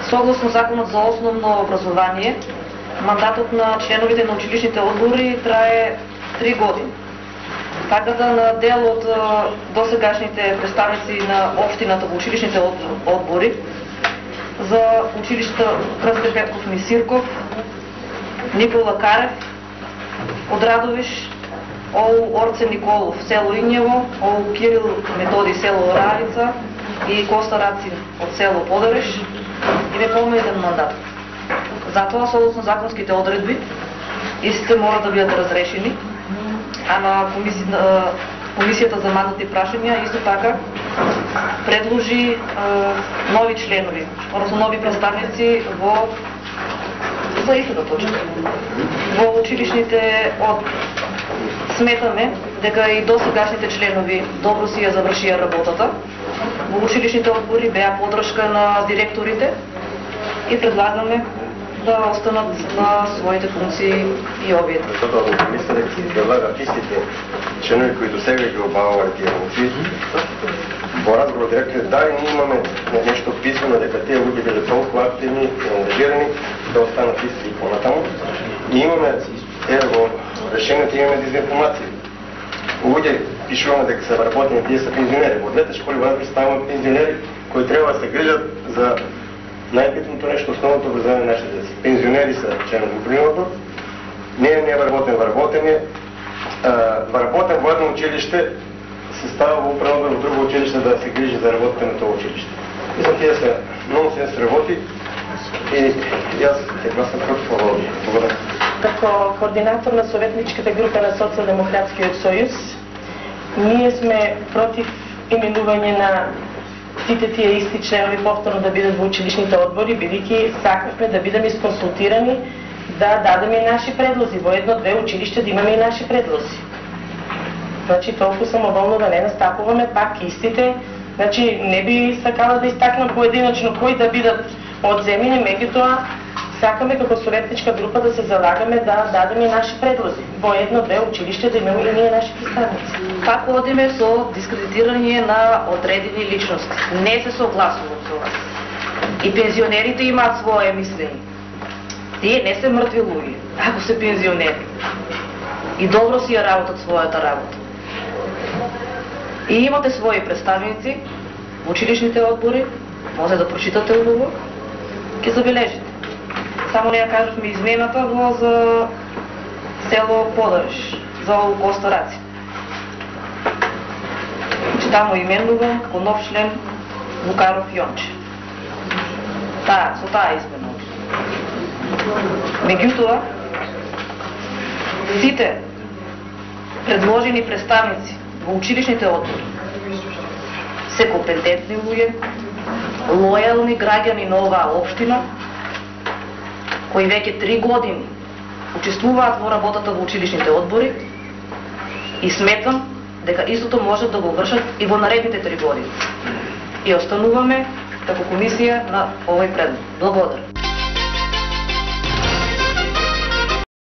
Согласно Законот за основно образование, мандатот на членовите на училищните одбори трае 3 години. Така да на дел од досегашните представници на општината во училищните одбори за училишта Крстен Петков Мисирков, Никола Карев, од Радовиш, ОУ Орце Николов, село Инјево, ОУ Кирил Методи, село Оравица и Коста Рацин од село Подареш им е помеден мандат. Затоа, согласно законските одредби, истите мора да бидат разрешени, а на Комисијата за мандатни прашања исто така предложи нови членови, односно нови представници за истата точка во училишните одбори. Сметаме дека и досегашните членови добро си ја завршија работата во училишните одбори, беа подршка на директорите и предлагаме да останат на своите функции и овие. Затоа во комисија ќе предлагат истите членови кои до сега ги обавале тие функции. Во разговор директорите, да, и ние имаме нешто писмено дека тие луѓе биле толку активни и ангажирани да останат исти и понатаму. И имаме, во решението имаме дезинформација. Луѓе пишуваме дека се вработени, тие се пензионери. Во двете школи во Радовиш ставаме пензионери кои треба да се грижат за најбитното нешто, основното образование на нашите деца. Пензионери са членови во управниот одбор. Не е вработен е. Вработен во едно училиште се става во управниот одбор во друго училиште да се грижи за работите на тоа училиште. Мислам, тие се нонсенс работи и јас ќе гласам против ова. Благодарам. Како координатор на Советничката група на Социјалдемократскиот сојуз, ние сме против именување на сите тие исти членови повторно да бидат во училишните одбори, бидејќи сакавме да бидеме исконсултирани, да дадеме и наши предлози. Во едно-две училишта да имаме и наши предлози. Значи, толку самоволно да не настапуваме пак истите. Значи, не би сакала да истакнам поединочно кои да бидат одземени, меѓутоа сакаме како советничка група да се залагаме да дадеме и наши предлози. Во едно-две училишта да имаме и ние наши представници. Како одиме со дискредитирање на одредени личности? Не се согласувам со вас. И пензионерите имаат свое мислење. Тие не се мртви луѓе, ако се пензионери. И добро си ја работат својата работа. И имате своји представници во училишните одбори, може да прочитате убаво, ќе забележите. Само не ја кажавме измената за село Подареш, за ОУ Коста Рацин. Таму именувам како нов член Лукаров Јонче. Со таа измена. Меѓутоа, сите предложени представници во училишните одбори се компетентни луѓе, лојални граѓани на оваа општина, кои веќе 3 години учествуваат во работата во училишните одбори и сметам дека истото може да го вршат и во наредните 3 години. И остануваме како комисија на овој предлог. Благодарам.